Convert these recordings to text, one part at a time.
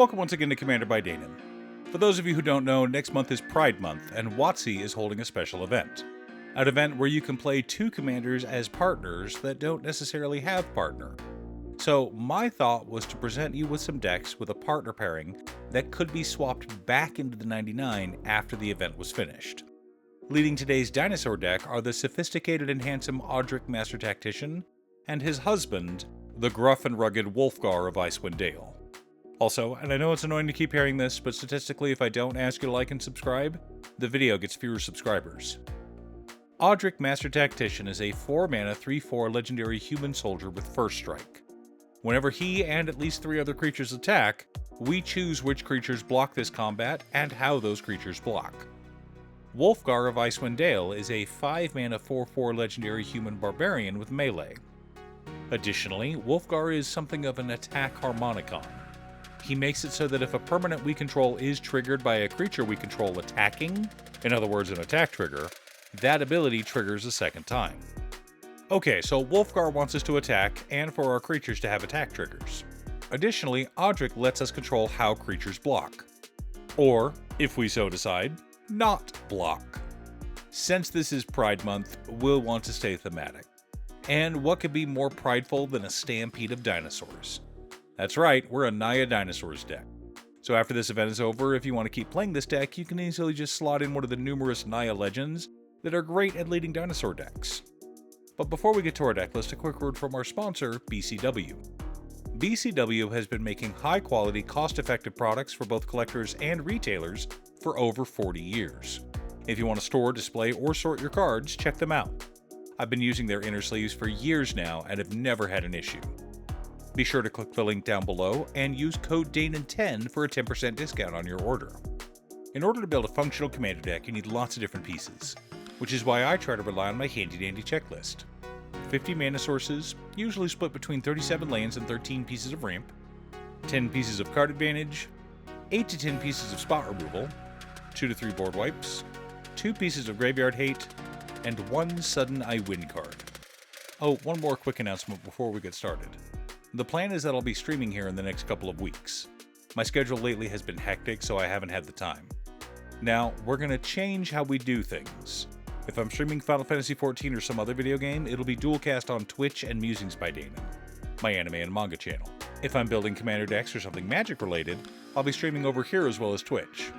Welcome once again to Commander by Danon. For those of you who don't know, next month is Pride Month, and WotC is holding a special event. An event where you can play two commanders as partners that don't necessarily have partner. So my thought was to present you with some decks with a partner pairing that could be swapped back into the 99 after the event was finished. Leading today's dinosaur deck are the sophisticated and handsome Odric Master Tactician, and his husband, the gruff and rugged Wulfgar of Icewind Dale. Also, and I know it's annoying to keep hearing this, but statistically if I don't ask you to like and subscribe, the video gets fewer subscribers. Odric Master Tactician is a 4-mana 3/4 legendary human soldier with first strike. Whenever he and at least 3 other creatures attack, we choose which creatures block this combat and how those creatures block. Wulfgar of Icewind Dale is a 5-mana 4/4 legendary human barbarian with melee. Additionally, Wulfgar is something of an attack harmonicon. He makes it so that if a permanent we control is triggered by a creature we control attacking, in other words an attack trigger, that ability triggers a second time. Okay, so Wulfgar wants us to attack and for our creatures to have attack triggers. Additionally, Odric lets us control how creatures block. Or, if we so decide, not block. Since this is Pride Month, we'll want to stay thematic. And what could be more prideful than a stampede of dinosaurs? That's right, we're a Naya Dinosaurs deck. So after this event is over, if you want to keep playing this deck, you can easily just slot in one of the numerous Naya legends that are great at leading dinosaur decks. But before we get to our deck list, a quick word from our sponsor, BCW. BCW has been making high-quality, cost-effective products for both collectors and retailers for over 40 years. If you want to store, display, or sort your cards, check them out. I've been using their inner sleeves for years now and have never had an issue. Be sure to click the link down below and use code DANON10 for a 10% discount on your order. In order to build a functional commander deck, you need lots of different pieces, which is why I try to rely on my handy-dandy checklist. 50 mana sources, usually split between 37 lands and 13 pieces of ramp, 10 pieces of card advantage, 8 to 10 pieces of spot removal, 2 to 3 board wipes, 2 pieces of graveyard hate, and 1 sudden I win card. Oh, one more quick announcement before we get started. The plan is that I'll be streaming here in the next couple of weeks. My schedule lately has been hectic, so I haven't had the time. Now, we're going to change how we do things. If I'm streaming Final Fantasy XIV or some other video game, it'll be dualcast on Twitch and Musings by Danon, my anime and manga channel. If I'm building commander decks or something magic related, I'll be streaming over here as well as Twitch.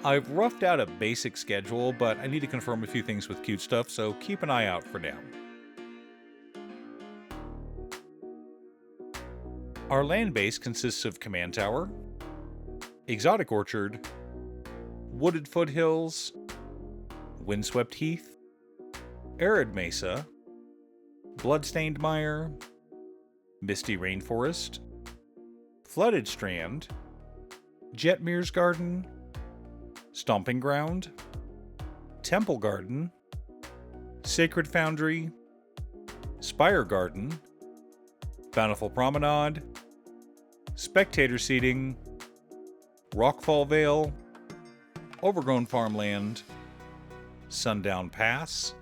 I've roughed out a basic schedule, but I need to confirm a few things with cute stuff, so keep an eye out for now. Our land base consists of Command Tower, Exotic Orchard, Wooded Foothills, Windswept Heath, Arid Mesa, Bloodstained Mire, Misty Rainforest, Flooded Strand, Jetmir's Garden, Stomping Ground, Temple Garden, Sacred Foundry, Spire Garden, Bountiful Promenade, Spectator Seating, Rockfall Vale, Overgrown Farmland, Sundown Pass,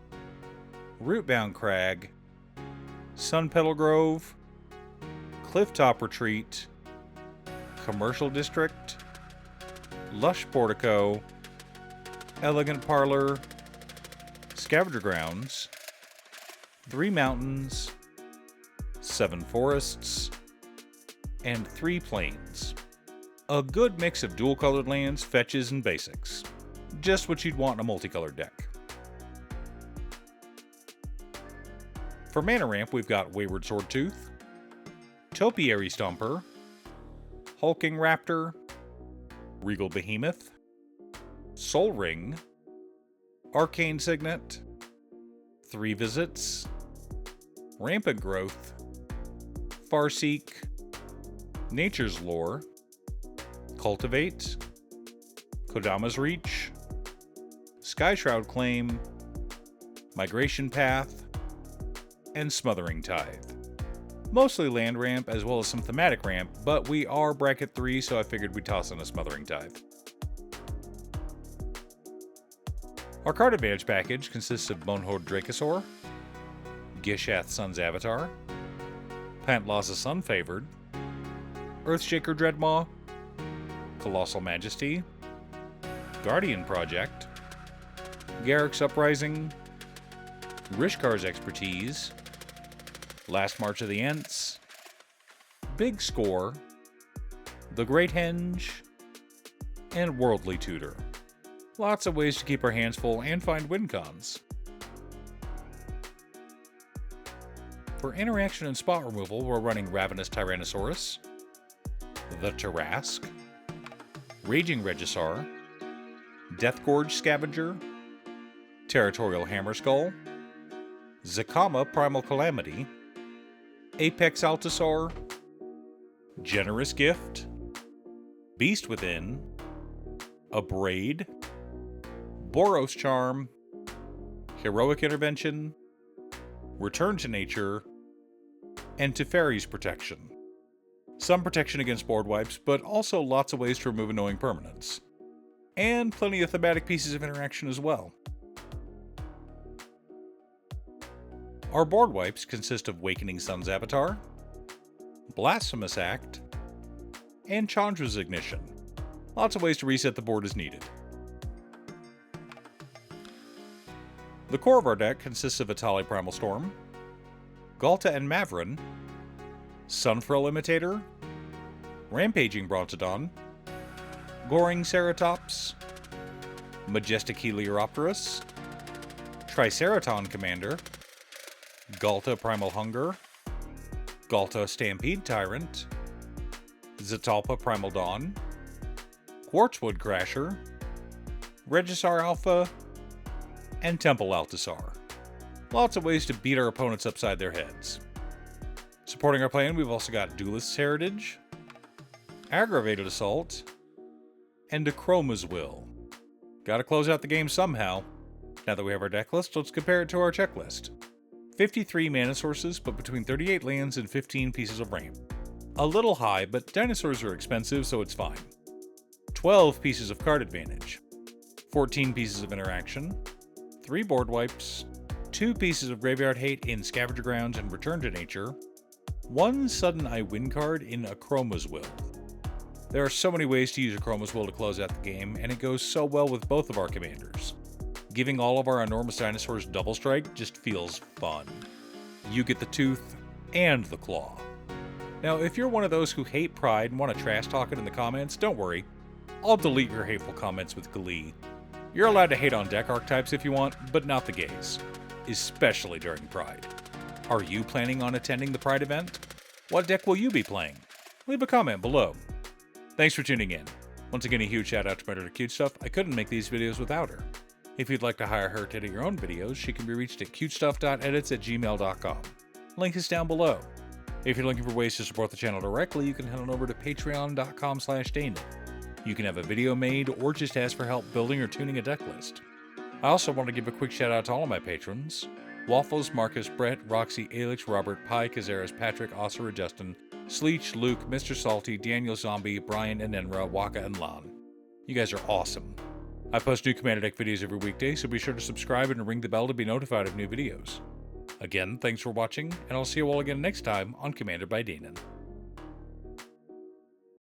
Rootbound Crag, Sunpetal Grove, Clifftop Retreat, Commercial District, Lush Portico, Elegant Parlor, Scavenger Grounds, 3 Mountains, 7 Forests, and 3 Plains. A good mix of dual-colored lands, fetches, and basics. Just what you'd want in a multicolored deck. For mana ramp, we've got Wayward Swordtooth, Topiary Stomper, Hulking Raptor, Regal Behemoth, Soul Ring, Arcane Signet, 3 Visits, Rampant Growth, Farseek, Nature's Lore, Cultivate, Kodama's Reach, Skyshroud Claim, Migration Path, and Smothering Tithe. Mostly land ramp as well as some thematic ramp, but we are bracket 3, so I figured we'd toss in a Smothering Tithe. Our card advantage package consists of Bonehoard Dracosaur, Gishath Sun's Avatar, Pantlossa Sunfavored, Earthshaker Dreadmaw, Colossal Majesty, Guardian Project, Garrick's Uprising, Rishkar's Expertise, Last March of the Ents, Big Score, The Great Henge, and Worldly Tutor. Lots of ways to keep our hands full and find win cons. For interaction and spot removal, we're running Ravenous Tyrannosaurus, the Tarrasque, Raging Regisar, Deathgorge Scavenger, Territorial Hammerskull, Zakama Primal Calamity, Apex Altasaur, Generous Gift, Beast Within, Abrade, Boros Charm, Heroic Intervention, Return to Nature, and Teferi's Protection. Some protection against board wipes, but also lots of ways to remove annoying permanents. And plenty of thematic pieces of interaction as well. Our board wipes consist of Wakening Sun's Avatar, Blasphemous Act, and Chandra's Ignition. Lots of ways to reset the board as needed. The core of our deck consists of Atali Primal Storm, Galta and Mavrin, Sunfrill Imitator, Rampaging Brontodon, Goring Ceratops, Majestic Heliopterus, Triceraton Commander, Galta Primal Hunger, Galta Stampede Tyrant, Zatalpa Primal Dawn, Quartzwood Crasher, Regisar Alpha, and Temple Altasar. Lots of ways to beat our opponents upside their heads. Supporting our plan, we've also got Duelist's Heritage, Aggravated Assault, and Akroma's Will. Gotta close out the game somehow. Now that we have our deck list, let's compare it to our checklist. 53 mana sources, but between 38 lands and 15 pieces of ramp. A little high, but dinosaurs are expensive, so it's fine. 12 pieces of card advantage, 14 pieces of interaction, 3 board wipes, 2 pieces of graveyard hate in Scavenger Grounds and Return to Nature, 1 sudden I win card in Akroma's Will. There are so many ways to use Akroma's Will to close out the game, and it goes so well with both of our commanders. Giving all of our enormous dinosaurs double strike just feels fun. You get the tooth and the claw. Now, if you're one of those who hate Pride and want to trash talk it in the comments, don't worry. I'll delete your hateful comments with glee. You're allowed to hate on deck archetypes if you want, but not the gays. Especially during Pride. Are you planning on attending the Pride event? What deck will you be playing? Leave a comment below. Thanks for tuning in. Once again, a huge shout out to my daughter Cutestuff. I couldn't make these videos without her. If you'd like to hire her to edit your own videos, she can be reached at cutestuff.edits@gmail.com. Link is down below. If you're looking for ways to support the channel directly, you can head on over to patreon.com/Danon. You can have a video made or just ask for help building or tuning a deck list. I also want to give a quick shout out to all of my patrons: Waffles, Marcus, Brett, Roxy, Alex, Robert, Pi, Kazaris, Patrick, Osira, Justin, Sleech, Luke, Mr. Salty, Daniel Zombie, Brian, and Enra, Waka, and Lan. You guys are awesome. I post new Commander Deck videos every weekday, so be sure to subscribe and ring the bell to be notified of new videos. Again, thanks for watching, and I'll see you all again next time on Commander by Danon.